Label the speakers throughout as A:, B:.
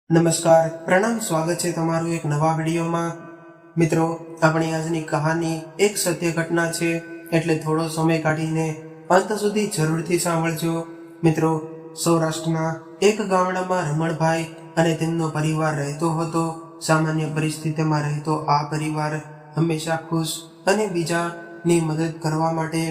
A: નમસ્કાર, પ્રણામ, સ્વાગત છે તમારું એક નવા વિડીયોમાં। મિત્રો, આપણી આજની કહાની એક સત્ય ઘટના છે, એટલે થોડો સમય કાઢીને અંત સુધી જરૂરથી સાંભળજો। મિત્રો, સૌરાષ્ટ્રના એક ગામડામાં રમણભાઈ અને તેમનો પરિવાર રહેતો હતો। સામાન્ય પરિસ્થિતિમાં રહેતો આ પરિવાર હંમેશા ખુશ અને બીજાની મદદ કરવા માટે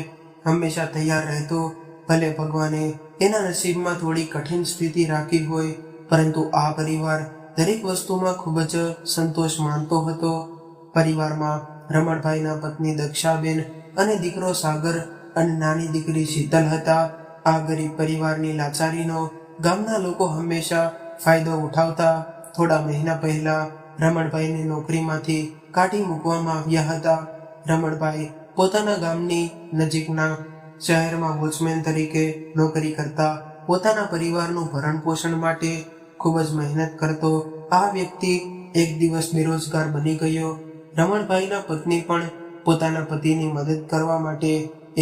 A: હંમેશા તૈયાર રહેતો। ભલે ભગવાને એના નસીબમાં થોડી કઠિન સ્થિતિ રાખી હોય, પરંતુ આ પરિવાર દરેક વસ્તુમાં ખૂબ જ સંતોષ માનતો હતો। પરિવારમાં રમણભાઈના પત્ની દક્ષાબેન અને દીકરો સાગર અને નાની દીકરી શીતલ હતા। આ ગરીબ પરિવારની લાચારીનો ગામના લોકો હંમેશા ફાયદો ઉઠાવતા। થોડા મહિના પહેલા રમણભાઈને નોકરીમાંથી કાઢી મૂકવામાં આવ્યા હતા। રમણભાઈ પોતાના ગામની નજીકના શહેરમાં વોચમેન તરીકે નોકરી કરતા પોતાના પરિવારનું ભરણ પોષણ માટે ખૂબ જ મહેનત કરતો આ વ્યક્તિ એક દિવસ બેરોજગાર બની ગયો। રમણભાઈના પત્ની પણ પોતાના પતિની મદદ કરવા માટે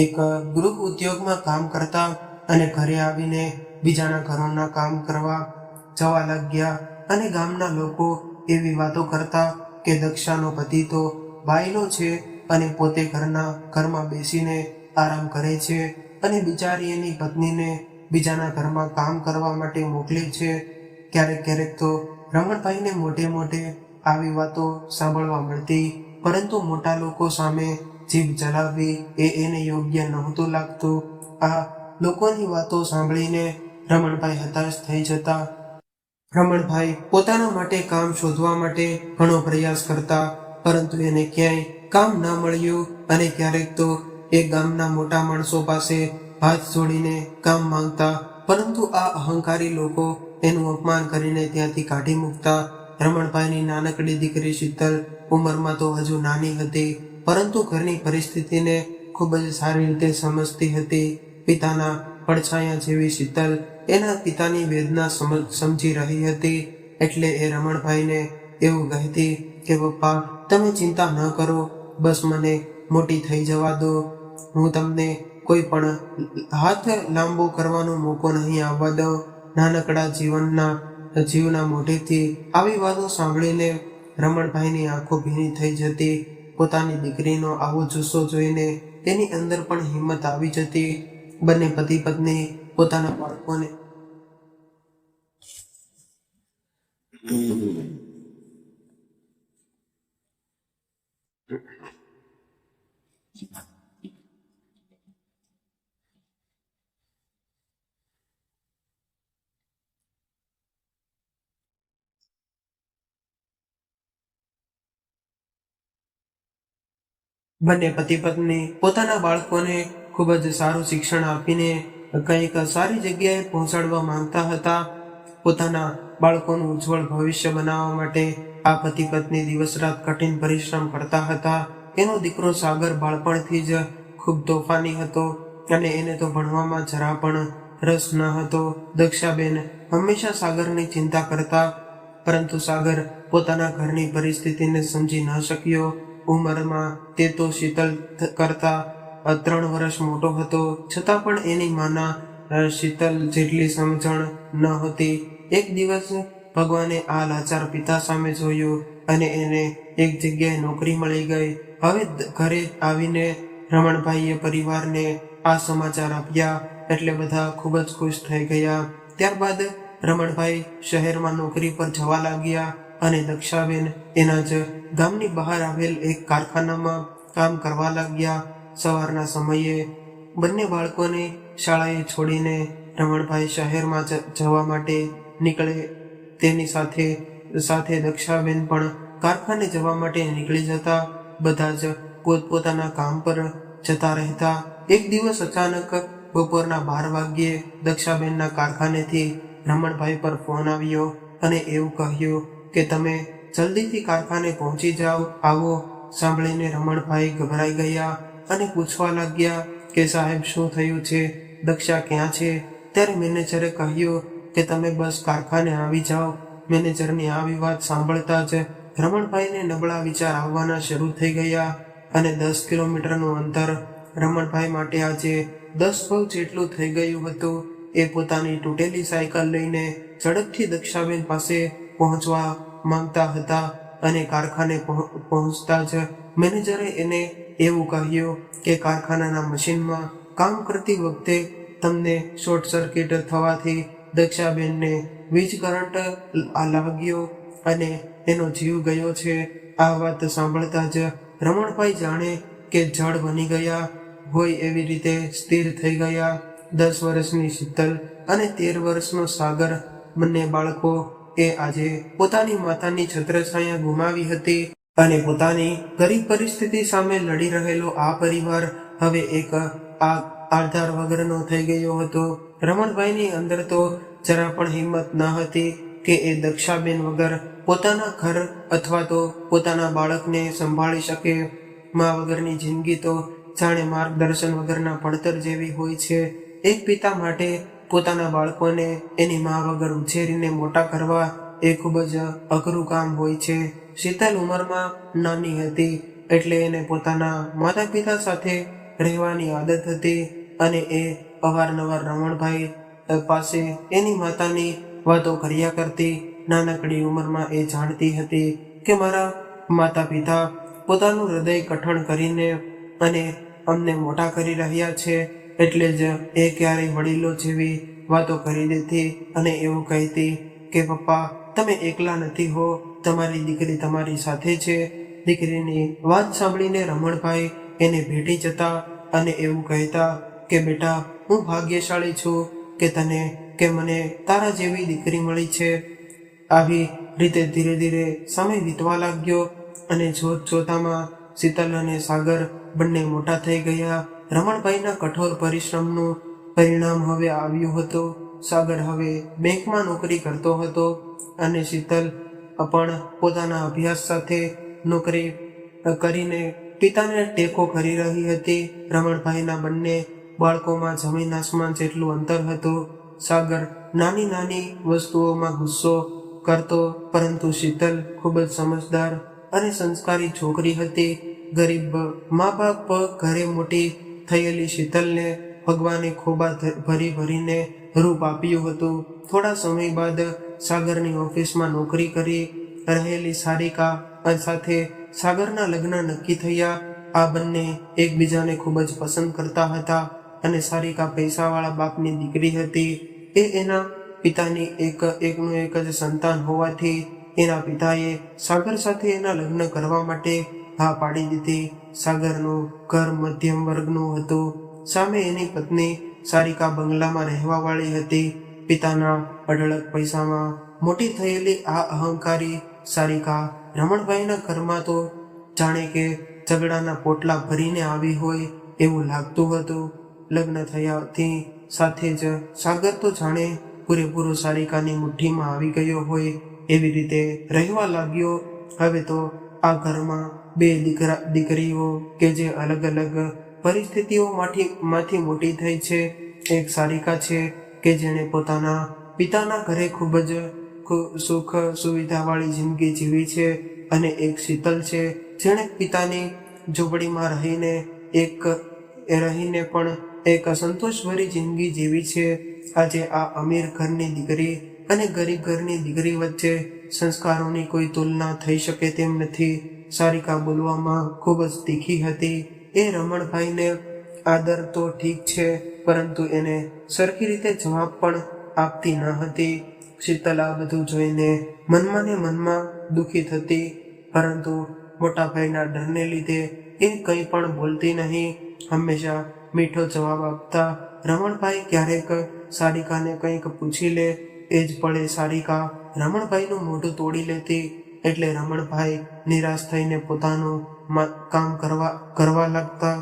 A: એક ગૃહ ઉદ્યોગમાં કામ કરતા અને ઘરે આવીને બીજાના ઘરોના કામ કરવા જવા લાગ્યા। અને ગામના લોકો એવી વાતો કરતા કે દક્ષાનો પતિ તો બાયલો છે અને પોતે ઘરમાં બેસીને આરામ કરે છે અને બિચારી એની પત્નીને બીજાના ઘરમાં કામ કરવા માટે મોકલે છે। ક્યારેક તો રમણભાઈને મોટે આવી વાતો સાંભળવા મળતી, પરંતુ મોટા લોકો સામે જીભ ચલાવવી એને યોગ્ય નહોતું લાગતું। આ લોકોની વાતો સાંભળીને રમણભાઈ હતાશ થઈ જતા। રમણભાઈ પોતાના માટે કામ શોધવા માટે ઘણો પ્રયાસ કરતા, પરંતુ એને ક્યાંય કામ ન મળ્યું અને ક્યારેક તો એ ગામના મોટા માણસો પાસે હાથ જોડીને કામ માંગતા, પરંતુ આ અહંકારી લોકો એનું અપમાન કરીને ત્યાંથી કાઢી મૂકતા। રમણભાઈની નાનકડી દીકરી શીતલ ઉંમરમાં તો હજુ નાની હતી, પરંતુ ઘરની પરિસ્થિતિને ખૂબ જ સારી રીતે સમજતી હતી। પિતાના પડછાયા જેવી શીતલ એના પિતાની વેદના સમજી રહી હતી, એટલે એ રમણભાઈને એવું કહેતી કે પપ્પા, તમે ચિંતા ન કરો, બસ મને મોટી થઈ જવા દો, હું તમને કોઈ પણ હાથ લાંબો કરવાનો મોકો નહીં આવવા દઉં। નાનકડા જીવના મોઢેથી આવી વાતો સાંભળીને રમણભાઈની આંખો ભીની થઈ જતી। પોતાની દીકરીનો આવો જુસ્સો જોઈને તેની અંદર પણ હિંમત આવી જતી। બંને પતિ પત્ની પોતાના બાળકોને પોતાના બાળકોને ખૂબ જ સારું શિક્ષણ આપીને કંઈક સારી જગ્યાએ પહોંચાડવા માંગતા હતા। પોતાના બાળકોનું ઉજ્જવળ ભવિષ્ય બનાવવા માટે આ પતિ પત્ની દિવસ રાત કઠિન પરિશ્રમ કરતા હતા। એનો દીકરો સાગર બાળપણથી જ ખૂબ તોફાની હતો અને એને તો ભણવામાં જરા પણ રસ ન હતો। દક્ષાબેન હંમેશા સાગરની ચિંતા કરતા, પરંતુ સાગર પોતાના ઘરની પરિસ્થિતિને સમજી ન શક્યો। ઉંમરમાં તે તો શીતલ કરતા 3 વર્ષ મોટો હતો, છતાં પણ એની માના શીતલ જેટલી સમજણ ન હતી। એક દિવસ ભગવાને આ લાચાર પિતા સામે જોયું અને એને એક જગ્યાએ નોકરી મળી ગઈ। હવે ઘરે આવીને રમણભાઈએ પરિવારને આ સમાચાર આપ્યા, એટલે બધા ખૂબ જ ખુશ થઈ ગયા। ત્યારબાદ રમણભાઈ શહેરમાં નોકરી પર જવા લાગ્યા અને દક્ષાબેન એના જ ગામની બહાર આવેલ એક કારખાનામાં કામ કરવા લાગ્યા। સવારના સમયે બંને બાળકોને શાળાએ છોડીને રમણભાઈ શહેરમાં જવા માટે નીકળે, તેની સાથે દક્ષાબેન પણ કારખાને જવા માટે નીકળી જતા। બધા જ પોતપોતાના કામ પર જતા રહેતા। એક દિવસ અચાનક બપોરના 12 વાગ્યે દક્ષાબેનના કારખાનેથી રમણભાઈ પર ફોન આવ્યો અને એવું કહ્યું કે તમે જલ્દીથી કારખાને પહોંચી આવો। સાંભળીને રમણભાઈ ગભરાઈ ગયા અને પૂછવા લાગ્યા કે સાહેબ, શું થયું છે? દક્ષા ક્યાં છે? ત્યારે મેનેજરે કહ્યું કે તમે બસ કારખાને આવી જાઓ। મેનેજરની આવી વાત સાંભળતા જ રમણભાઈને નબળા વિચાર આવવાના શરૂ થઈ ગયા અને 10 કિલોમીટરનું અંતર રમણભાઈ માટે આજે 10 પગ જેટલું થઈ ગયું હતું। એ પોતાની તૂટેલી સાયકલ લઈને ઝડપથી દક્ષાબેન પાસે પહોંચવા માંગતા હતા અને કારખાને પહોંચતા જ મેનેજરે એને એવું કહ્યું કે કારખાનાના મશીનમાં કામ કરતી વખતે તમને શોર્ટ સર્કિટ થવાથી દક્ષાબેનને વીજ કરંટ લાગ્યો અને એનો જીવ ગયો છે. આ વાત સાંભળતા જ રમણભાઈ જાણે કે જળ બની ગયા હોય એવી રીતે સ્થિર થઈ ગયા. 10 વર્ષની શીતલ અને 13 વર્ષનો સાગર, બંને બાળકો એ આજે પોતાની માતાની છત્રછાયા ગુમાવી હતી અને પોતાની ગરીબ પરિસ્થિતિ સામે લડી રહેલો આ પરિવાર હવે એક આધાર વગરનો થઈ ગયો હતો. રમણભાઈની અંદર તો જરા પણ હિંમત ન હતી કે એ દક્ષાબેન વગર પોતાના ઘર અથવા તો પોતાના બાળકને સંભાળી શકે. મા વગરની જિંદગી તો જાણે માર્ગદર્શન વગરના પડતર જેવી હોય છે. એક પિતા માટે પોતાના બાળકોને એની મા વગર ઉછેરીને મોટા કરવા એ ખૂબ જ અઘરું કામ હોય છે. શીતલ ઉંમરમાં નાની હતી એટલે એને પોતાના માતા પિતા સાથે રહેવાની આદત હતી અને એ અવારનવાર રમણભાઈ પાસે એની માતાની વાતો કર્યા કરતી. નાનકડી ઉંમરમાં એ જાણતી હતી કે મારા માતા પિતા પોતાનું હૃદય કઠણ કરીને અને અમને મોટા કરી રહ્યા છે, એટલે જ એ ક્યારેય વડીલો જેવી વાતો કરી દેતી અને એવું કહેતી કે પપ્પા તમે એકલા નથી હો, તમારી દીકરી તમારી સાથે છે. દીકરીની વાત સાંભળીને રમણભાઈ એને ભેટી જતા અને એવું કહેતા કે બેટા હું ભાગ્યશાળી છું કે મને તારા જેવી દીકરી મળી છે. આવી રીતે ધીરે ધીરે સમય વીતવા લાગ્યો અને જોત જોતામાં શીતલ અને સાગર બંને મોટા થઈ ગયા. રમણભાઈના કઠોર પરિશ્રમનું પરિણામ હવે આવ્યું હતું. સાગર હવે બેંકમાં નોકરી કરતો હતો અને શીતલ પણ પોતાના અભ્યાસ સાથે નોકરી કરીને પિતાને ટેકો કરી રહી હતી. રમણભાઈના બંને બાળકોમાં જમીન આસમાન જેટલું અંતર હતું. સાગર નાની નાની વસ્તુઓમાં ગુસ્સો કરતો, પરંતુ શીતલ ખૂબ જ સમજદાર અને સંસ્કારી છોકરી હતી. ગરીબ મા બાપ ઘરે મોટી થયેલી શીતલને ભગવાને ખોબા ભરી ભરીને રૂપ આપ્યું હતું. થોડા સમય બાદ સાગરની ઓફિસમાં નોકરી કરી રહેલી સારિકા સાથે સાગરના લગ્ન નક્કી થયા. આ બંને એકબીજાને ખૂબ જ પસંદ કરતા હતા અને સારિકા પૈસાવાળા બાપની દીકરી હતી. એ એના પિતાની એકનું એક જ સંતાન હોવાથી એના પિતાએ સાગર સાથે એના લગ્ન કરવા માટે હા પાડી દીધી. સાગરનું ઘર મધ્યમ વર્ગનું હતું. સામે એની પત્ની સારિકા બંગલામાં રહેવાવાળી હતી. પિતાના અઢળક પૈસામાં મોટી થયેલી આ અહંકારી સારિકા રમણભાઈના ઘરમાં તો જાણે કે ઝઘડાના પોટલા ભરીને આવી હોય એવું લાગતું હતું. લગ્ન થયાથી સાથે જ સાગર તો જાણે પૂરેપૂરો સારિકાની મુઠ્ઠીમાં આવી ગયો હોય એવી રીતે રહેવા લાગ્યો. હવે તો આ ઘરમાં બે દીકરીઓ કે જે અલગ અલગ પરિસ્થિતિઓમાંથી મોટી થઈ છે. એક સારિકા છે કે જેણે પોતાના પિતાના ઘરે ખૂબ જ સુખ સુવિધાવાળી જિંદગી જીવી છે અને એક શીતલ છે જેણે પિતાની ઝૂંપડીમાં રહીને પણ એક સંતોષભરી જિંદગી જીવી છે. આજે આ અમીર ઘરની દીકરી અને ગરીબ ઘરની દીકરી વચ્ચે સંસ્કારોની કોઈ તુલના થઈ શકે તેમ નથી. સારિકા બોલવામાં ખૂબ જ તીખી હતી. એ રમણભાઈને આદર તો ઠીક છે, પરંતુ એને સરખી રીતે જવાબ પણ આપતી ન હતી. શીતલ આ બધું જોઈને મનમાં ને મનમાં દુઃખી થતી, પરંતુ મોટા ભાઈના ડરને લીધે એ કંઈ પણ બોલતી નહીં. હંમેશા મીઠો જવાબ આપતા. રમણભાઈ ક્યારેક સારિકાને કંઈક પૂછી લે એ જ પડે સારિકા રમણભાઈનું મોઢું તોડી લેતી. એટલે રમણભાઈ નિરાશ થઈને પોતાનું કામ કરવા લાગતા.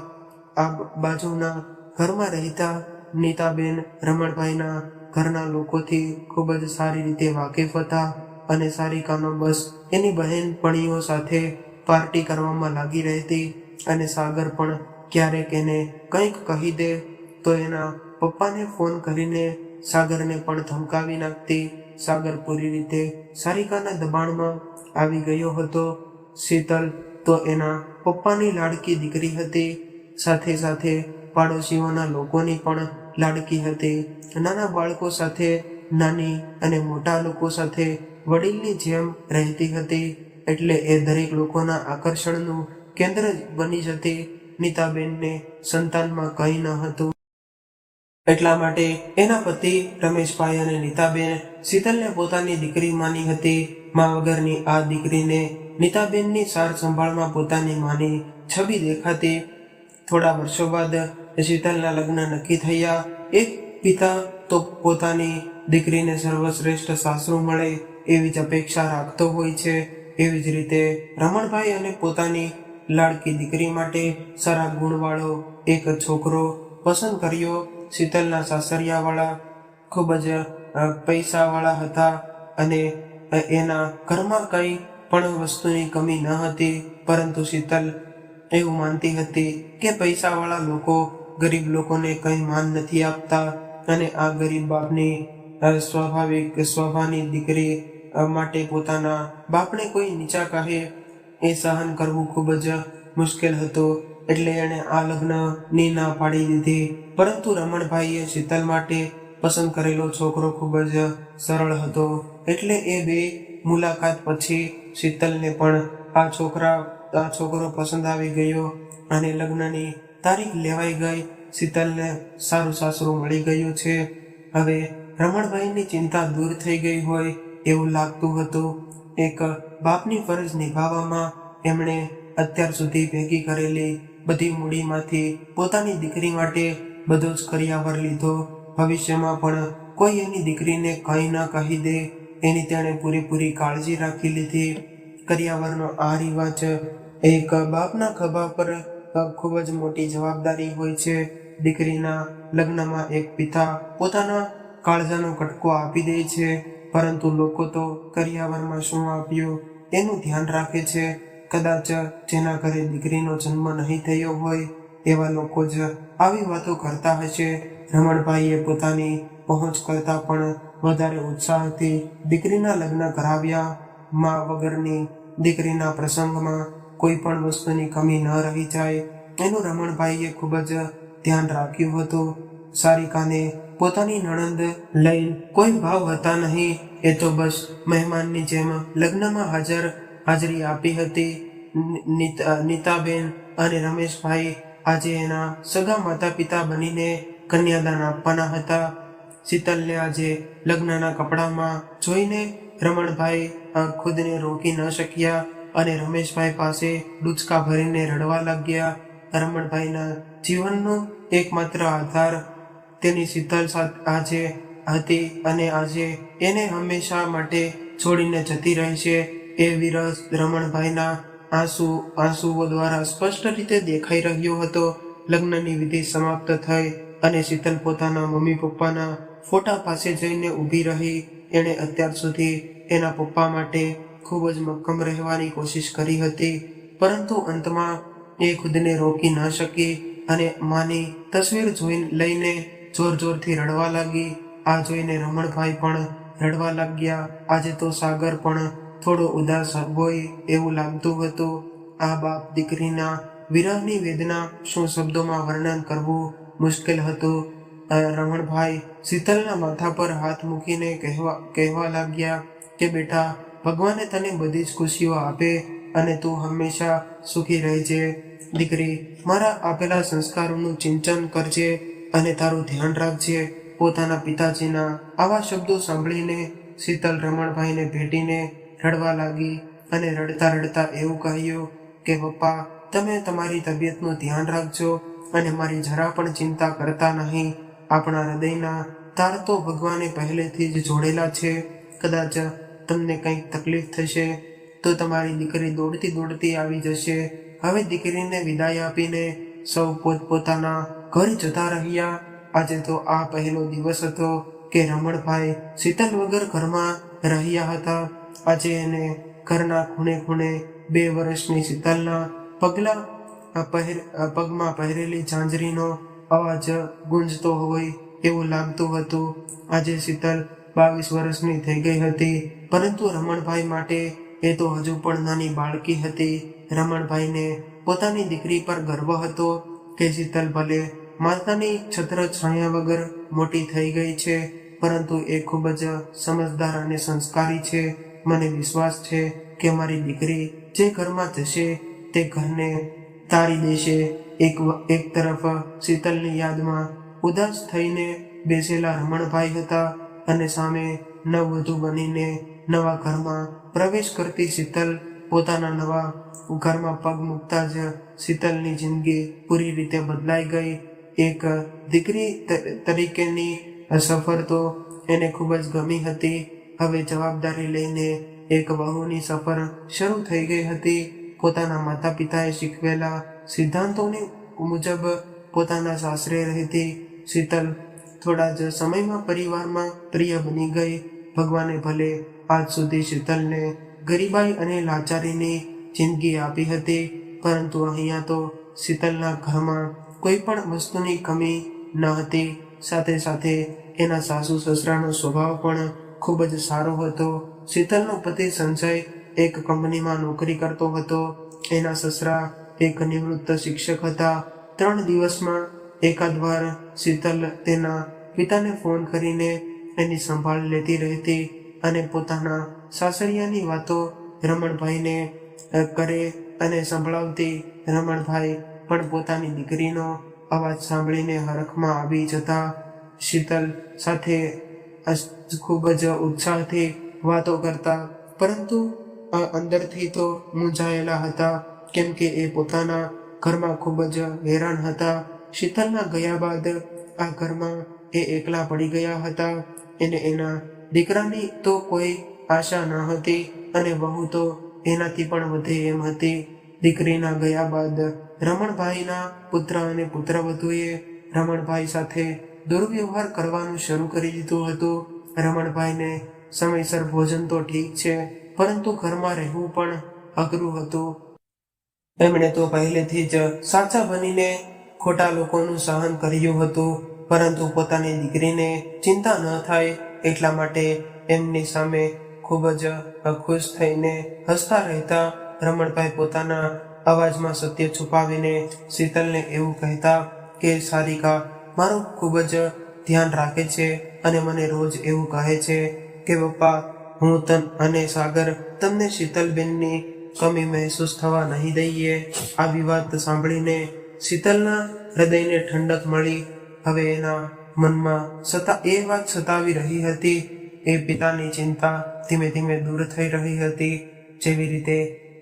A: આ બાજુના ઘરમાં રહેતા નીતાબેન રમણભાઈના ઘરના લોકોથી ખૂબ જ સારી રીતે વાકેફ હતા અને સારિકાનો બસ એની બહેનપણીઓ સાથે પાર્ટી કરવામાં લાગી રહેતી. અને સાગર પણ ક્યારેક એને કંઈક કહી દે તો એના પપ્પાને ફોન કરીને સાગરને પણ ધમકાવી નાખતી. સાગર પૂરી રીતે સારિકાના દબાણમાં આવી ગયો હતો. શીતલ તો એના પપ્પાની લાડકી દીકરી હતી, સાથે સાથે પાડોશીઓના લોકોની પણ લાડકી હતી. નાના બાળકો સાથે નાની અને મોટા લોકો સાથે વડીલની જેમ રહેતી હતી, એટલે એ દરેક લોકોના આકર્ષણનું કેન્દ્ર બની જતી. નીતાબેનને સંતાનમાં કંઈ ન હતું, એટલા માટે એના પતિ રમેશભાઈ અને નીતાબેન શીતલને પોતાની દીકરી માની હતી. મા વગરની આ દીકરીને નીતાબેનની સાર સંભાળમાં પોતાની માની છબી દેખાતી. થોડા વર્ષો બાદ શીતલના લગ્ન નક્કી થયા. એક પિતા તો પોતાની દીકરીને સર્વશ્રેષ્ઠ સાસુ મળે એવી જ અપેક્ષા રાખતો હોય છે. એવી જ રીતે રમણભાઈ અને પોતાની લાડકી દીકરી માટે સારા ગુણવાળો એક છોકરો પસંદ કર્યો. શીતલના સાસરિયાવાળા ખૂબ જ પૈસાવાળા હતા અને એના ઘરમાં કંઈ પણ વસ્તુની કમી ન હતી, પરંતુ શીતલ એવું માનતી હતી કે પૈસાવાળા લોકો ગરીબ લોકોને કંઈ માન નથી આપતા અને આ ગરીબ બાપની સ્વભાવની દીકરી માટે પોતાના બાપને કોઈ નીચા કહે એ સહન કરવું ખૂબ જ મુશ્કેલ હતું. એટલે એણે આ લગ્નની ના પાડી દીધી. પરંતુ રમણભાઈએ શીતલ માટે પસંદ કરેલો છોકરો ખૂબ જ સરળ હતો, એટલે એ બે મુલાકાત પછી શીતલને પણ આ છોકરો પસંદ આવી ગયો અને લગ્નની તારીખ લેવાઈ ગઈ. શીતલને સારું સાસરું મળી ગયું છે. હવે રમણભાઈની ચિંતા દૂર થઈ ગઈ હોય એવું લાગતું હતું. એક બાપની ફરજ નિભાવવામાં એમણે અત્યાર સુધી ભેગી કરેલી બધી મૂડીમાંથી પોતાની દીકરી માટે બધો જ કરિયાવર લીધો. ભવિષ્યમાં પણ કોઈ એની દીકરીને કંઈ ન કહી દે એની તેણે પૂરેપૂરી કાળજી રાખી લીધી. કરિયાવરનો આ રિવાજ એક બાપના ખભા પર ખૂબ જ મોટી જવાબદારી હોય છે. દીકરીના લગ્નમાં એક પિતા પોતાના કાળજાનો કટકો આપી દે છે, પરંતુ લોકો તો કરિયાવરમાં શું આપ્યું એનું ધ્યાન રાખે છે. કદાચ જેના ઘરે દીકરીનો જન્મ નહીં થયો હોય એવા લોકો જ આવી વાતો કરતા હશે. રમણભાઈએ પોતાની પહોંચ કરતાં પણ વધારે ઉત્સાહથી દીકરીના લગ્ન કરાવ્યા. મા વગરની દીકરીના પ્રસંગમાં કોઈ પણ વસ્તુની કમી ન રહી જાય એનું રમણભાઈએ ખૂબ જ ધ્યાન રાખ્યું હતું. સારિકાને પોતાની નણંદ લઈને કોઈ ભાવ હતા નહીં. એ તો બસ મહેમાનની જેમ લગ્નમાં હાજરી આપી હતી. નીતાબેન અને રમેશભાઈ આજે એના સગા માતા પિતા બનીને કન્યાદાન આપવાના હતા. શીતલને આજે લગ્નના કપડામાં જોઈને રમણભાઈ ખુદને રોકી ન શક્યા અને રમેશભાઈ પાસે ડૂચકા ભરીને રડવા લાગ્યા. રમણભાઈના જીવનનો એકમાત્ર આધાર તેની શીતલ આજે હતી અને આજે એને હંમેશા માટે છોડીને જતી રહેશે. એ વિરહ રમણભાઈના આંસુઓ દ્વારા સ્પષ્ટ રીતે દેખાઈ રહ્યો હતો. લગ્નની વિધિ સમાપ્ત થઈ અને શીતલ પોતાના મમ્મી પપ્પાના ફોટા પાસે જઈને ઊભી રહી. એણે અત્યાર સુધી એના પપ્પા માટે ખૂબ જ મક્કમ રહેવાની કોશિશ કરી હતી, પરંતુ અંતમાં એ ખુદને રોકી ન શકી અને માની તસવીર લઈને જોરથી રડવા લાગી. આ જોઈને રમણભાઈ પણ રડવા લાગ્યા. આજે તો સાગર પણ થોડો ઉદાસ હોય એવું લાગતું હતું. આ બાપ દીકરીના વિરહની વેદના શું શબ્દોમાં વર્ણન કરવું મુશ્કેલ હતું. રમણભાઈ શીતલના માથા પર હાથ મૂકીને કહેવા લાગ્યા કે બેટા, ભગવાને તને બધી જ ખુશીઓ આપે અને તું હંમેશા સુખી રહેજે. દીકરી, મારા આપેલા સંસ્કારોનું ચિંતન કરજે અને તારું ધ્યાન રાખજે. પોતાના પિતાજીના આવા શબ્દો સાંભળીને શીતલ રમણભાઈને ભેટીને રડવા લાગી અને રડતા રડતા એવું કહ્યું કે પપ્પા, તમે તમારી તબિયતનું ધ્યાન રાખજો અને મારી જરા પણ ચિંતા કરતા નહીં. આપણા હૃદયના તાર તો ભગવાને પહેલેથી જ જોડેલા છે. કદાચ તમને કંઈક તકલીફ થશે તો તમારી દીકરી દોડતી આવી જશે. હવે દીકરીને વિદાય આપીને સૌ પોતપોતાના ઘર જતા રહ્યા. આજે તો આ પહેલો દિવસ હતો કે રમણભાઈ શીતલ વગર ઘરમાં રહ્યા હતા. આજે એને ઘરના ખૂણે 2 વર્ષની શીતલના પગમાં પહેરેલી ઝાંઝરીનો અવાજ ગુંજતો હોય એવું લાગતું હતું. આજે શીતલ 22 વર્ષની થઈ ગઈ હતી, પરંતુ રમણભાઈ માટે એ તો હજુ પણ નાની બાળકી હતી. રમણભાઈને પોતાની દીકરી પર ગર્વ હતો કે શીતલ ભલે માતાની છત્ર છાયા વગર મોટી થઈ ગઈ છે, પરંતુ એ ખૂબ જ સમજદાર અને સંસ્કારી છે. મને વિશ્વાસ છે કે મારી દીકરી જે ઘરમાં જશે તે ઘરને તારી દેશે. એક તરફ શીતલની યાદમાં ઉદાસ થઈને બેસેલા રમણભાઈ હતા અને સામે નવવધુ બનીને નવા ઘરમાં પ્રવેશ કરતી શીતલ. પોતાના નવા ઘરમાં પગ મૂકતા જ શીતલની જિંદગી પૂરી રીતે બદલાઈ ગઈ. એક દીકરી તરીકેની સફર તો એને ખૂબ જ ગમી હતી. હવે જવાબદારી લઈને એક વહુની સફર શરૂ થઈ ગઈ હતી. પોતાના માતા પિતાએ શીખવેલા સિદ્ધાંતોની મુજબ પોતાના સાસરે રહેતી શીતલ થોડા જ સમયમાં પરિવારમાં પ્રિય બની ગઈ. ભગવાને ભલે આજ સુધી શીતલને ગરીબાઈ અને લાચારીની જિંદગી આપી હતી, પરંતુ અહીંયા તો શીતલના ઘરમાં કોઈ પણ વસ્તુની કમી ન હતી. સાથે સાથે એના સાસુ સસરાનો સ્વભાવ પણ ખૂબ જ સારો હતો. શીતલનો પતિ સંજય એક કંપનીમાં નોકરી કરતો હતો. એના સસરા એક નિવૃત્ત શિક્ષક હતા. 3 દિવસમાં એકાદ વાર શીતલ તેના પિતાને ફોન કરીને એની સંભાળ લેતી રહેતી અને પોતાના સાસરિયાની વાતો રમણભાઈને કરે અને સંભળાવતી. રમણભાઈ પણ પોતાની દીકરીનો અવાજ સાંભળીને હરખમાં આવી જતા. શીતલ સાથે ખૂબ જ ઉત્સાહથી વાતો કરતા, પરંતુ અંદરથી તો મૂંઝાયેલા હતા, કેમ કે એ પોતાના ઘરમાં ખૂબ જ હેરાન હતા. શીતલના ગયા બાદ આ ઘરમાં એ એકલા પડી ગયા હતા. એને એના દીકરાની તો કોઈ આશા ન હતી અને વહુ તો એનાથી પણ વધે એમ હતી. દીકરીના ગયા બાદ રમણભાઈના પુત્ર અને પુત્રવધુએ રમણભાઈ સાથે દુર્વ્યવહાર કરવાનું શરૂ કરી દીધું હતું. રમણભાઈને સમયસર ભોજન તો ઠીક છે, પરંતુ ઘરમાં રહેવું પણ અઘરું હતું. એમણે તો પહેલેથી જ સાચા બનીને ખોટા લોકોનું સહન કર્યું હતું, પરંતુ પોતાની દીકરીને ચિંતા ન થાય એટલા માટે એમની સામે ખૂબ જ ખુશ થઈને હસતા રહેતા. રમણભાઈ પોતાના અવાજમાં સત્ય છુપાવીને શીતલને એવું કહેતા કે સારિકા મારું ખૂબ જ ધ્યાન રાખે છે અને મને રોજ એવું કહે છે કે પપ્પા, હું અને સાગર તમને શીતલબેનની કમી મહેસૂસ થવા નહીં દઈએ. આવી વાત સાંભળીને શીતલના હૃદયને ઠંડક મળી. હવે એના મનમાં એ વાત સતાવી રહી હતી. એ પિતાની ચિંતા ધીમે ધીમે દૂર થઈ રહી હતી. જેવી રીતે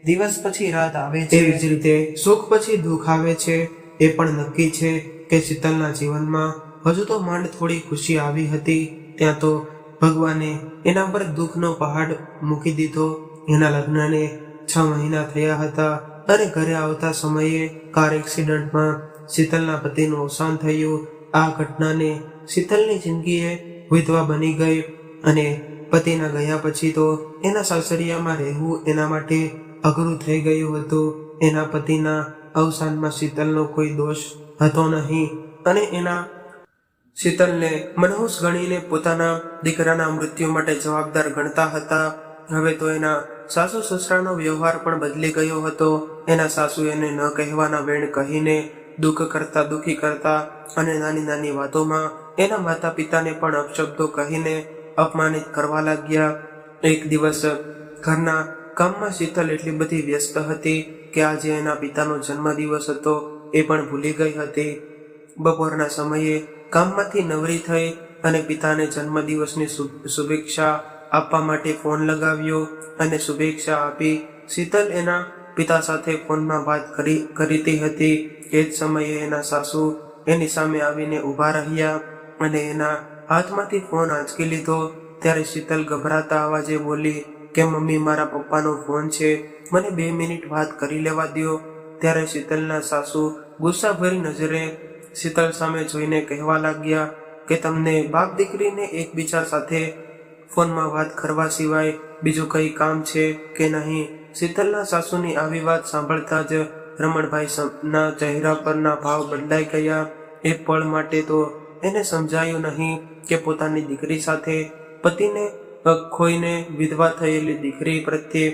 A: દિવસ પછી રાત આવે છે, એવી જ રીતે સુખ પછી દુઃખ આવે છે. એ પણ નક્કી છે કે શીતલના જીવનમાં હજુ તો માંડ થોડી ખુશી આવી હતી, ત્યાં તો ભગવાને એના પર દુઃખનો પહાડ મૂકી દીધો. એના લગ્નને 6 મહિના થયા હતા અને ઘરે આવતા સમયે કાર એક્સિડન્ટમાં શીતલના પતિનું અવસાન થયું. આ ઘટનાને શીતલની જિંદગીએ વિધવા બની ગઈ અને પતિના ગયા પછી તો એના સાસરિયામાં રહેવું એના માટે અઘરું થઈ ગયું હતું. એના પતિના અવસાનમાં શીતલનો કોઈ દોષ હતો નહીં અને એના શીતલને મનહૂસ ગણીને પોતાના દીકરાના મૃત્યુ માટે જવાબદાર ગણતા હતા. હવે તો એના સાસુ સસરાનો વ્યવહાર પણ બદલી ગયો હતો. એના સાસુ એને ન કહેવાના વેણ કહીને દુઃખી કરતા અને નાની નાની વાતોમાં એના માતા પિતાને પણ અપશબ્દો કહીને અપમાનિત કરવા લાગ્યા. એક દિવસ ઘરના કામમાં શીતલ એટલી બધી વ્યસ્ત હતી કે આજે એના પિતાનો જન્મદિવસ હતો એ પણ ભૂલી ગઈ હતી. બપોરના સમયે કામમાંથી નવરી થઈ અને પિતાને જન્મદિવસની શુભેચ્છા આપવા માટે ફોન લગાવ્યો અને શુભેચ્છા આપી. શીતલ એના પિતા સાથે ફોનમાં વાત કરતી હતી. એ જ સમયે એના સાસુ એની સામે આવીને ઊભા રહ્યા અને એના હાથમાંથી ફોન આંચકી લીધો. ત્યારે શીતલ ગભરાતા અવાજે બોલી કે મમ્મી, મારા પપ્પાનો ફોન છે, મને 2 મિનિટ વાત કરી લેવા દ્યો. ત્યારે શીતલના સાસુ ગુસ્સાભરી નજરે શીતલ સામે જોઈને કહેવા લાગ્યા કે તમને બાપ દીકરીને એકબીજા સાથે ફોનમાં વાત કરવા સિવાય બીજું કંઈ કામ છે કે નહીં? શીતલના સાસુની આવી વાત સાંભળતા જ રમણભાઈના ચહેરા પરના ભાવ બદલાઈ ગયા. એક પળ માટે તો એને સમજાયું નહીં કે પોતાની દીકરી સાથે પતિને ખોઈને વિધવા થયેલી દીકરી પ્રત્યે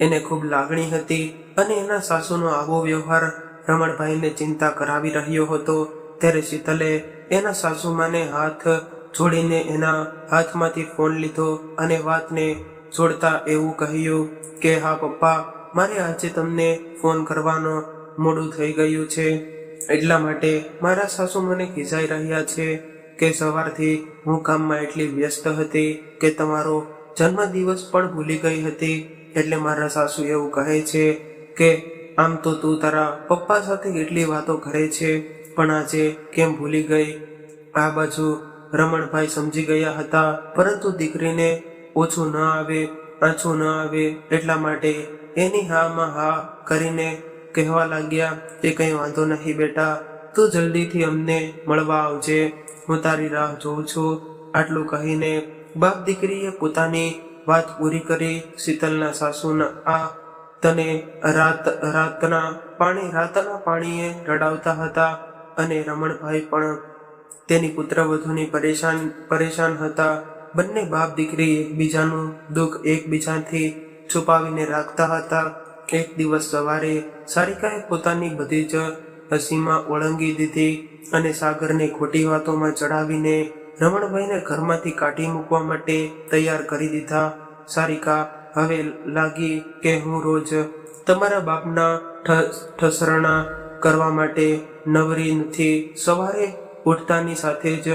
A: એને ખૂબ લાગણી હતી અને એના સાસુનો આવો વ્યવહાર રમણભાઈને ચિંતા કરાવી રહ્યો હતો. ત્યારે શીતલે એના સાસુમાને હાથ છોડીને એના હાથમાંથી ફોન લીધો અને વાતને છોડતા એવું કહ્યું કે હા પપ્પા, મારે આજે તમને ફોન કરવાનો મોડું થઈ ગયું છે, એટલા માટે મારા સાસુ મને ખીજાઈ રહ્યા છે કે સવારથી હું કામમાં એટલી વ્યસ્ત હતી કે તમારો જન્મદિવસ પણ ભૂલી ગઈ હતી. એટલે મારા સાસુ એવું કહે છે કે આમ તો તું તારા પપ્પા સાથે એટલી વાતો કરે છે, પણ આજે કેમ ભૂલી ગઈ? આ બાજુ રમણભાઈ સમજી ગયા હતા, પરંતુ દીકરીને ઓછું ન આવે, આછું ન આવે એટલા માટે એની હામાં હા કરીને કહેવા લાગ્યા કે કંઈ વાંધો નહીં બેટા, તું જલ્દીથી અમને મળવા આવજે, હું તારી રાહ જોઉં છું. આટલું કહીને બાપ દીકરીએ પોતાની વાત પૂરી કરી. શીતલના સાસુના આ તને રાતના પાણીએ રડાવતા હતા અને રમણભાઈ પણ તેની પુત્રવધૂની પરેશાન હતા. બંને બાપ દીકરી એકબીજાનું દુઃખ એકબીજાથી છુપાવીને રાખતા હતા. એક દિવસ સવારે સારિકાએ પોતાની બધી જ હસીમાં ઓળંગી દીધી અને સાગરને ખોટી વાતોમાં ચડાવીને રમણભાઈને ઘરમાંથી કાઢી મૂકવા માટે તૈયાર કરી દીધા. સારિકા હવે લાગી કે હું રોજ તમારા બાપના ઠસરણા કરવા માટે નવરી નથી. સવારે ઉઠતાની સાથે જ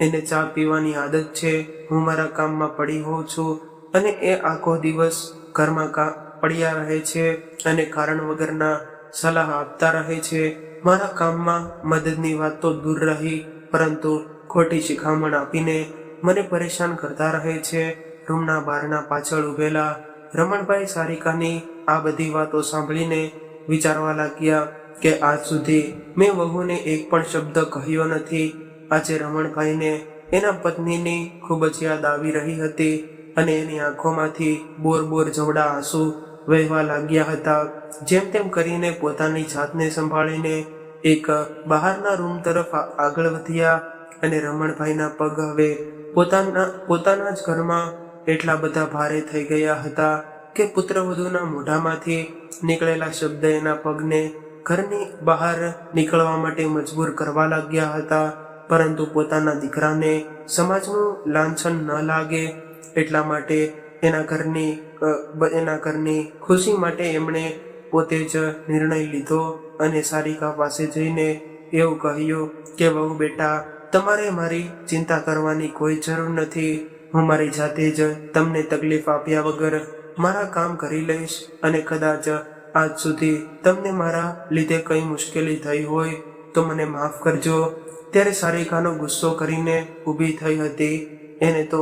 A: એને ચા પીવાની આદત છે. હું મારા કામમાં પડી હોઉં છું અને એ આખો દિવસ ઘરમાં પડ્યા રહે છે અને કારણ વગરના સલાહ આપતા રહે છે. મારા કામમાં મદદની વાત તો દૂર રહી, પરંતુ ખોટી શિખામણ આપીને મને પરેશાન કરતા રહે છે. રૂમના બારના પાછળ ઉભેલા રમણભાઈ સારિકાની આ બધી વાતો સાંભળીને વિચારવા લાગ્યા કે આજ સુધી મેં વહુને એક પણ શબ્દ કહ્યો નથી. આજે રમણભાઈને એના પત્નીની ખૂબ જ યાદ આવી રહી હતી અને એની આંખોમાંથી બોર જવડા આંસુ વહેવા લાગ્યા હતા. જેમ તેમ કરીને પોતાની જાતને સંભાળીને એક બહારના રૂમ તરફ આગળ વધ્યા અને રમણભાઈના પગ હવે પોતાના જ ઘરમાં એટલા બધા ભારે થઈ ગયા હતા કે પુત્રવધૂના મોઢામાંથી નીકળેલા શબ્દ એના પગને ઘરની બહાર નીકળવા માટે મજબૂર કરવા લાગ્યા હતા. પરંતુ પોતાના દીકરાને સમાજનું લાંછન ન લાગે એટલા માટે એના ઘરની ખુશી માટે એમણે પોતે જ નિર્ણય લીધો અને સારિકા પાસે જઈને એવું કહ્યું કે વહુ બેટા, તમારે મારી ચિંતા કરવાની કોઈ જરૂર નથી. હું મારી જાતે જ તમને તકલીફ આપ્યા વગર મારા કામ કરી લઈશ અને કદાચ આજ સુધી તમને મારા લીધે કંઈ મુશ્કેલી થઈ હોય તો મને માફ કરજો. ત્યારે સારિકાનો ગુસ્સો કરીને ઊભી થઈ હતી. એને તો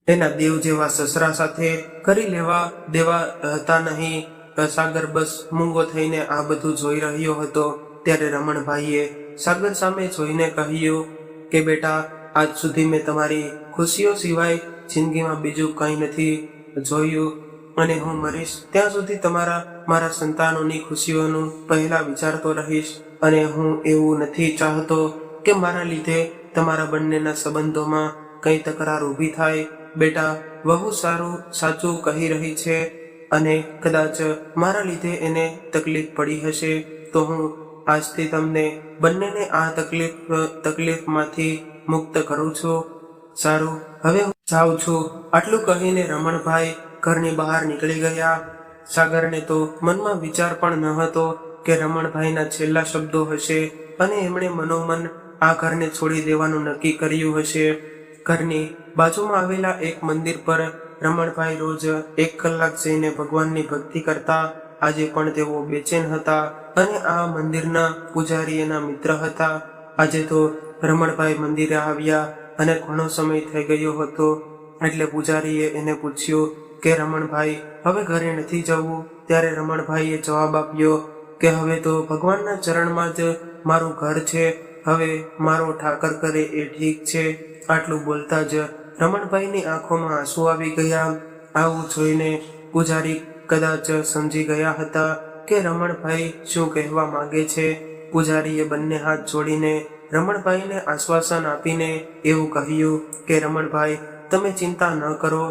A: એના દેવ જેવા સસરા સાથે કરી લેવા દેવા હતા નહીં. સાગર બસ મૂંગો થઈને આ બધું જોઈ રહ્યો હતો. ત્યારે રમણભાઈએ સાગર સામે જોઈને કહ્યું કે બેટા, આજ સુધી મેં તમારી ખુશીઓ સિવાય જિંદગીમાં બીજું કંઈ નથી જોયું અને હું મરીશ ત્યાં સુધી મારા સંતાનોની ખુશીઓનું પહેલા વિચારતો રહીશ. અને હું એવું નથી ચાહતો કે મારા લીધે તમારા બંનેના સંબંધોમાં કંઈ તકરાર ઊભી થાય. બેટા, વહુ સાચું કહી રહી છે અને કદાચ મારા લીધે એને તકલીફ પડી હશે તો હું આજથી તમને બંનેને આ તકલીફમાંથી મુક્ત કરું છું. સારું, હવે હું જાઉં છું. આટલું કહીને રમણભાઈ ઘરની બહાર નીકળી ગયા. સાગરને તો મનમાં વિચાર પણ ન હતો કે રમણભાઈના છેલ્લા શબ્દો હશે અને એમણે મનોમન આ ઘરને છોડી દેવાનું નક્કી કર્યું હશે. ઘરની બાજુમાં આવેલા એક મંદિર પર રમણભાઈ રોજ 1 કલાક જઈને ભગવાનની ભક્તિ કરતા. આજે પણ તેઓ બેચેન હતા અને આ મંદિરના પૂજારી એના મિત્ર હતા. આજે તો રમણભાઈ મંદિરે આવ્યા અને ઘણો સમય થઈ ગયો હતો. એટલે પૂજારીએ એને પૂછ્યું કે રમણભાઈ, હવે ઘરે નથી જવું? ત્યારે રમણભાઈએ જવાબ આપ્યો કે હવે તો ભગવાનના ચરણમાં જ મારું ઘર છે, હવે મારો ઠાકર કરે એ ઠીક છે. આટલું બોલતા જ રમણભાઈની આંખોમાં આંસુ આવી ગયા. આવું જોઈને પૂજારી કદાચ સમજી ગયા હતા કે રમણભાઈ શું કહેવા માંગે છે. પૂજારીએ બંને હાથ જોડીને રમણભાઈને આશ્વાસન આપીને એવું કહ્યું કે રમણભાઈ, તમે ચિંતા ન કરો,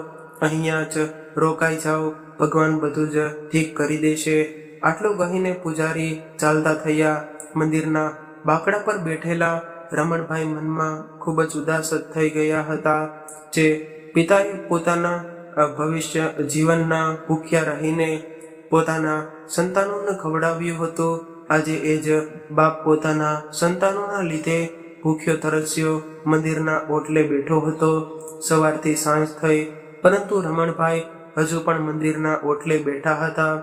A: અહીંયા જ રોકાઈ જાઓ, ભગવાન બધું જ ઠીક કરી દેશે. આટલું કહીને પૂજારી ચાલતા થયા. મંદિરના બાકડા પર બેઠેલા રમણભાઈ મનમાં ખૂબ જ ઉદાસ થઈ ગયા હતા. જે પિતાએ પોતાના ભવિષ્ય જીવનના ભૂખ્યા રહીને પોતાના સંતાનોને ખવડાવ્યું હતું, આજે એ જ બાપ પોતાના સંતાનોના લીધે ભૂખ્યો તરસ્યો મંદિરના ઓટલે બેઠો હતો. સવારથી સાંજ થઈ, પરંતુ રમણભાઈ હજુ પણ મંદિરના ઓટલે બેઠા હતા.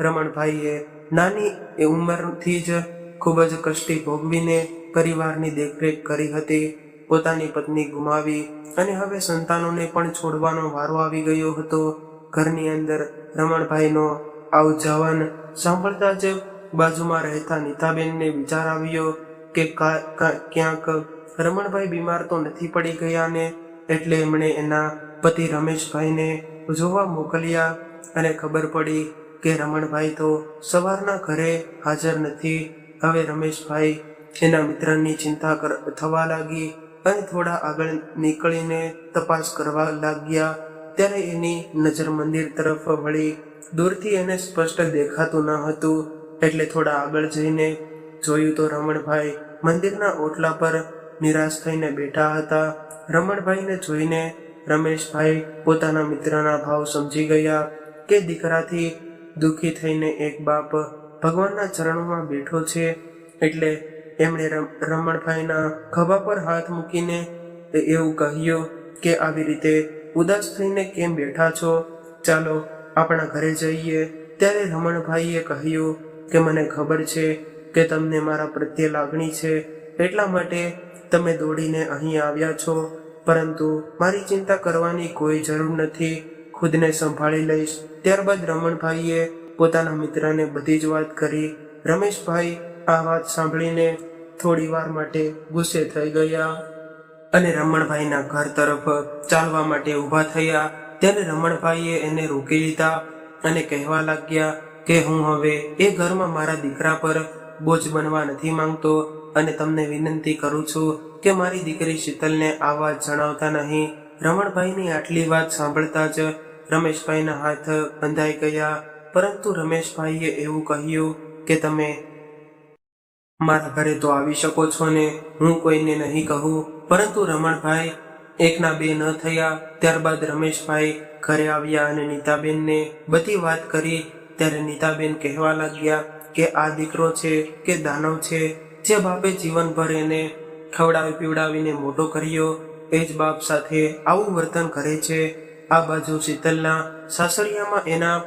A: રમણભાઈએ નાની ઉંમરથી જ ખૂબ જ કષ્ટી ભોગવીને પરિવારની દેખરેખ કરી હતી. પોતાની પત્ની ગુમાવી અને હવે સંતાનોને પણ છોડવાનો વારો આવી ગયો હતો. ઘરની અંદર રમણભાઈનો આવ જવાન સાંભળતા જ બાજુમાં રહેતા નીતાબેનને વિચાર આવ્યો કે ક્યાંક રમણભાઈ બીમાર તો નથી પડી ગયા ને, એટલે એમણે એના પતિ રમેશભાઈને જોવા મોકલ્યા અને ખબર પડી કે રમણભાઈ તો સવારના ઘરે હાજર નથી. હવે રમેશભાઈ એના મિત્રની ચિંતા થવા લાગી અને થોડા આગળ નીકળીને તપાસ કરવા લાગ્યા. ત્યારે એની નજર મંદિર તરફ વળી. દૂરથી એને સ્પષ્ટ દેખાતું ન હતું, એટલે થોડા આગળ જઈને જોયું તો રમણભાઈ મંદિરના ઓટલા પર નિરાશ થઈને બેઠા હતા. રમણભાઈને જોઈને રમેશભાઈ પોતાના મિત્રના ભાવ સમજી ગયા કે દીકરાથી દુઃખી થઈને એક બાપ ભગવાનના ચરણોમાં બેઠો છે. એટલે એમણે રમણભાઈના ખભા પર હાથ મૂકીને એવું કહ્યું કે આવી રીતે ઉદાસ થઈને કેમ બેઠા છો, ચાલો આપણા ઘરે જઈએ. ત્યારે રમણભાઈએ કહ્યું કે મને ખબર છે કે તમને મારા પ્રત્યે લાગણી છે, એટલા માટે તમે દોડીને અહીં આવ્યા છો, પરંતુ મારી ચિંતા કરવાની કોઈ જરૂર નથી, ખુદને સંભાળી લઈશ. ત્યારબાદ રમણભાઈએ પોતાના મિત્રને બધી જ વાત કરી. રમેશભાઈ આ વાત સાંભળીને થોડી વાર માટે ગુસ્સે થઈ ગયા અને રમણભાઈના ઘર તરફ ચાલવા માટે ઊભા થયા. ત્યારે રમણભાઈએ એને રોકી લીધા અને કહેવા લાગ્યા કે હું હવે એ ઘરમાં મારા દીકરા પર બોજ બનવા નથી માંગતો અને તમને વિનંતી કરું છું કે મારી દીકરી શીતલને આ વાત જણાવતા નહીં. રમણભાઈની આટલી વાત સાંભળતા જ રમેશભાઈના હાથ બંધાઈ ગયા, પરંતુ રમેશભાઈએ એવું કહ્યું કે તમે મારા ઘરે તો આવી શકો છો ને, હું કોઈને નહીં કહું. પરંતુ રમણભાઈ એકના બે ન થયા. ત્યારબાદ રમેશભાઈ ઘરે આવ્યા અને નીતાબેનને બધી વાત કરી. ત્યારે નીતાબેન કહેવા લાગ્યા કે આ દીકરો છે કે દાનવ છે, જે બાપે જીવનભર એને ખવડાવી પીવડાવીને મોટો કર્યો, એ જ બાપ સાથે આવું વર્તન કરે છે. આ બાજુ શીતલના સાસરિયામાં એના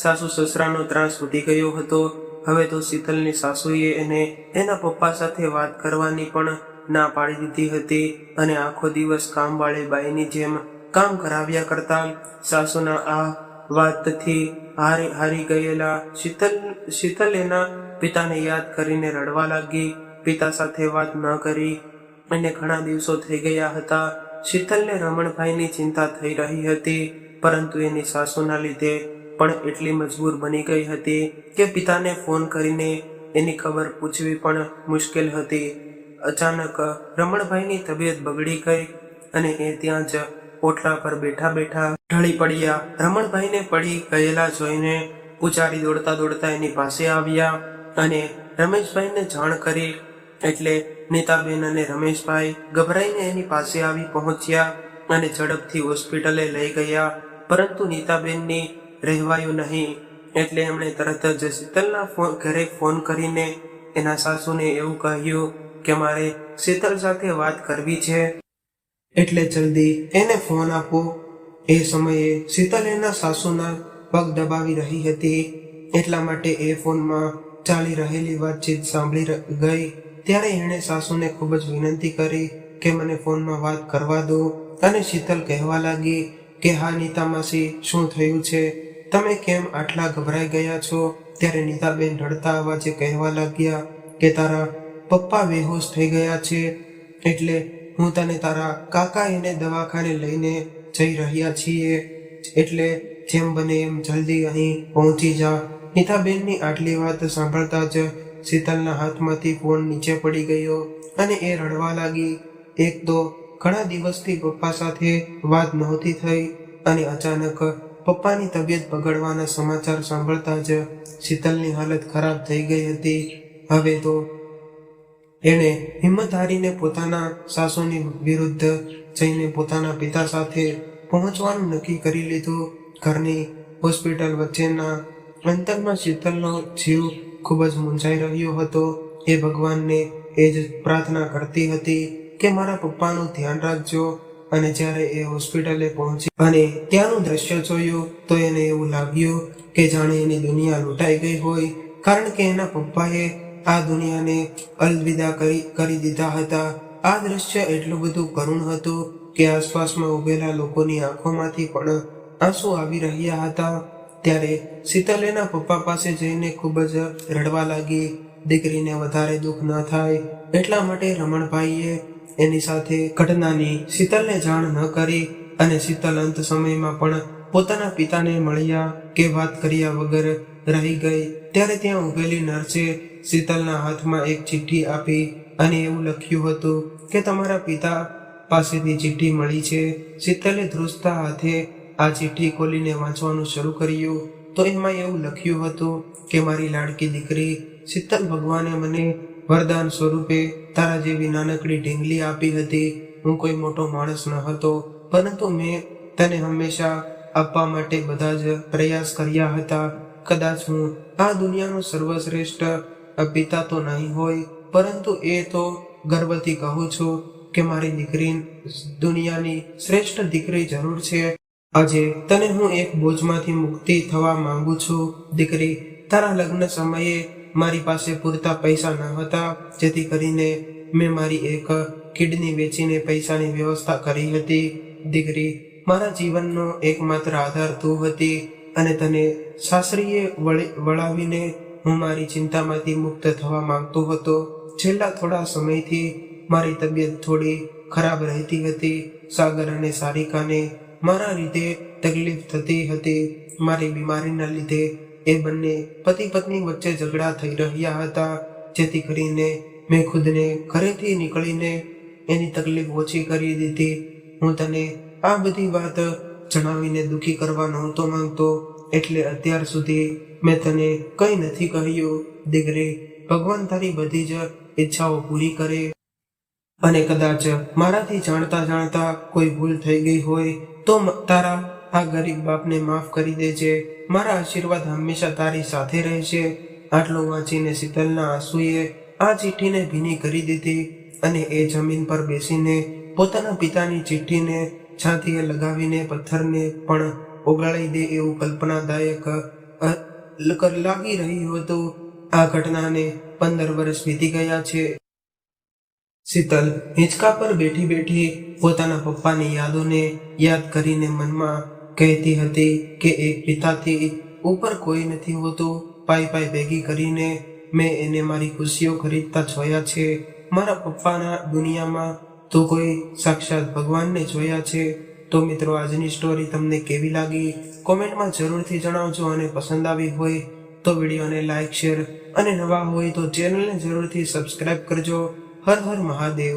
A: સાસુ સસરાનો ત્રાસ વધી ગયો હતો. હવે તો શીતલની સાસુએ એને એના પપ્પા સાથે વાત કરવાની પણ ના પાડી દીધી હતી અને આખો દિવસ કામવાળી બાઈની જેમ કામ કરાવ્યા કરતા. સાસુના આ વાતથી હારી ગયેલા શીતલ એના પિતાને યાદ કરીને રડવા લાગી. પિતા સાથે વાત ન કરી અને ઘણા દિવસો થઈ ગયા હતા. શીતલને રમણભાઈની ચિંતા થઈ રહી હતી, પરંતુ એની સાસુના લીધે પણ એટલી મજબૂર બની ગઈ હતી કે પિતાને ફોન કરીને એની ખબર પૂછવી પણ મુશ્કેલ હતી. અચાનક રમણભાઈની તબિયત બગડી ગઈ અને એ ત્યાં જ ઓટલા પર બેઠા બેઠા ઢળી પડ્યા. રમણભાઈને પડી ગયેલા જોઈને પૂજારી દોડતા દોડતા એની પાસે આવ્યા અને રમેશભાઈને જાણ કરી. એટલે નીતાબેન અને રમેશભાઈ ગભરાઈને એની પાસે આવી પહોંચ્યા અને ઝડપથી હોસ્પિટલે લઈ ગયા. પરંતુ નીતાબેનની રહેવાયું નહીં, એટલે એમણે તરત જ શીતલના ઘરે ફોન કરીને એના સાસુને એવું કહ્યું કે મારે શીતલ સાથે વાત કરવી છે, એટલે જલ્દી એને ફોન આપો. એ સમયે શીતલ એના સાસુના પગ દબાવી રહી હતી, એટલા માટે એ ફોનમાં ચાલી રહેલી વાતચીત સાંભળી ગઈ. ત્યારે એણે સાસુને ખૂબ જ વિનંતી કરી કે મને ફોનમાં વાત કરવા દો અને શીતલ કહેવા લાગી કે હા નીતા માસી, શું થયું છે, તમે કેમ આટલા ગભરાઈ ગયા છો? ત્યારે નીતાબેન રડતા અવાજે કહેવા લાગ્યા કે તારા પપ્પા બેહોશ થઈ ગયા છે, એટલે હું તને તારા કાકા એને દવાખાને લઈને જઈ રહ્યા છીએ, એટલે જેમ બને એમ જલ્દી અહીં પહોંચી જા. નીતાબેનની આટલી વાત સાંભળતા જ શીતલના હાથમાંથી ફોન નીચે પડી ગયો અને એ રડવા લાગી. એક તો ઘણા દિવસથી પપ્પા સાથે વાત નહોતી થઈ અને અચાનક પપ્પાની તબિયત બગડવાના સમાચાર સાંભળતા જ શીતલની હાલત ખરાબ થઈ ગઈ હતી. હવે તો એણે હિંમત હારીને પોતાના સાસુની વિરુદ્ધ જઈને પોતાના પિતા સાથે પહોંચવાનું નક્કી કરી લીધું. ઘરની હોસ્પિટલ વચ્ચેના અંતરમાં શીતલનો જીવ ખૂબ જ મૂંઝાઈ રહ્યો હતો. એ ભગવાનને એ જ પ્રાર્થના કરતી હતી કે મારા પપ્પાનું ધ્યાન રાખજો. અને જ્યારે એ હોસ્પિટલે પહોંચી અને ત્યાંનું દ્રશ્ય જોયું તો એને એવું લાગ્યું કે જાણે એની દુનિયા લૂંટાઈ ગઈ હોય, કારણ કે એના પપ્પાએ આ દુનિયાને અલવિદા કરી દીધા હતા. આ દ્રશ્ય એટલું બધું કરુણ હતું કે આસપાસમાં ઉભેલા લોકોની આંખોમાંથી પણ આંસુ આવી રહ્યા હતા. ત્યારે શીતલ એના પપ્પા પાસે જઈને ખૂબ જ રડવા લાગી. દીકરીને વધારે દુઃખ ન થાય એટલા માટે રમણભાઈએ એની સાથે ઘટનાની શીતલને જાણ ન કરી અને શીતલ અંત સમયમાં પણ પોતાના પિતાને મળ્યા કે વાત કર્યા વગર રહી ગઈ. ત્યારે ત્યાં ઉભેલી નર્સે શીતલના હાથમાં એક ચિઠ્ઠી આપી અને એવું લખ્યું હતું કે તમારા પિતા પાસેથી ચિઠ્ઠી મળી છે. શીતલે ધ્રુજતા હાથે આ ચિઠ્ઠી ખોલીને વાંચવાનું શરૂ કર્યું તો એમાં એવું લખ્યું હતું કે મારી લાડકી દીકરી શીતલ, ભગવાને મને વરદાન સ્વરૂપે તારા જેવી નાનકડી ઢીંગલી આપી હતી. હું કોઈ મોટો માણસ ન હતો, પરંતુ મેં તને હંમેશા આપવા માટે બધા જ પ્રયાસ કર્યા હતા. કદાચ હું આ દુનિયાનો સર્વશ્રેષ્ઠ પિતા તો નહીં હોય, પરંતુ એ તો ગર્વથી કહું છું કે મારી દીકરી દુનિયાની શ્રેષ્ઠ દીકરી જરૂર છે. આજે તને હું એક બોજમાંથી મુક્તિ થવા માંગુ છું. દીકરી, તારા લગ્ન સમયે મારી પાસે પૂરતા પૈસા ન હતા, જેથી કરીને મેં મારી એક કિડની વેચીને પૈસાની વ્યવસ્થા કરી હતી. દીકરી, મારા જીવનનો એકમાત્ર આધાર તું હતી અને તને સાસરીએ વળાવીને હું મારી ચિંતામાંથી મુક્ત થવા માંગતો હતો. છેલ્લા થોડા સમયથી મારી તબિયત થોડી ખરાબ રહેતી હતી. સાગર અને સારિકાને મારા લીધે તકલીફ થતી હતી. મારી બીમારીના લીધે એ બંને પતિ પત્ની વચ્ચે ઝઘડા થઈ રહ્યા હતા, જેથી કરીને મેં ખુદને ઘરેથી નીકળીને એની તકલીફ ઓછી કરી દીધી. હું તને આ બધી વાત જણાવીને દુઃખી કરવા નહોતો માંગતો, એટલે અત્યાર સુધી મેં તને કંઈ નથી કહ્યું. દીકરી, ભગવાન તારી બધી જ ઈચ્છાઓ પૂરી કરે. અને કદાચ મારાથી જાણતા જાણતા કોઈ ભૂલ થઈ ગઈ હોય તો તારા આ ગરીબ બાપને માફ કરી દેજે. મારા આશીર્વાદ હંમેશા તારી સાથે રહેશે. આટલું વાંચીને શીતલના આંસુએ આ ચિઠ્ઠીને ભીની કરી દીધી અને એ જમીન પર બેસીને પોતાના પિતાની ચિઠ્ઠીને છાતીએ લગાવીને પથ્થરને પણ ઓગાળી દે એવું કલ્પનાદાયક લાગી રહ્યું હતું. આ ઘટનાને 15 વર્ષ વીતી ગયા છે. શીતલ હિંચકા પર બેઠી બેઠી પોતાના પપ્પાની યાદોને યાદ કરીને મનમાં કહેતી હતી કે એક પિતાથી ઉપર કોઈ નથી હોતું. પાઈ ભેગી કરીને મેં એને મારી ખુશીઓ ખરીદતા જોયા છે. મારા પપ્પાના દુનિયામાં તો કોઈ સાક્ષાત ભગવાનને જોયા છે. તો મિત્રો, આજની સ્ટોરી તમને કેવી લાગી કોમેન્ટમાં જરૂરથી જણાવજો. અને પસંદ આવી હોય તો વિડીયોને લાઈક, શેર અને નવા હોય તો ચેનલને જરૂરથી સબસ્ક્રાઇબ કરજો. હર હર મહાદેવ.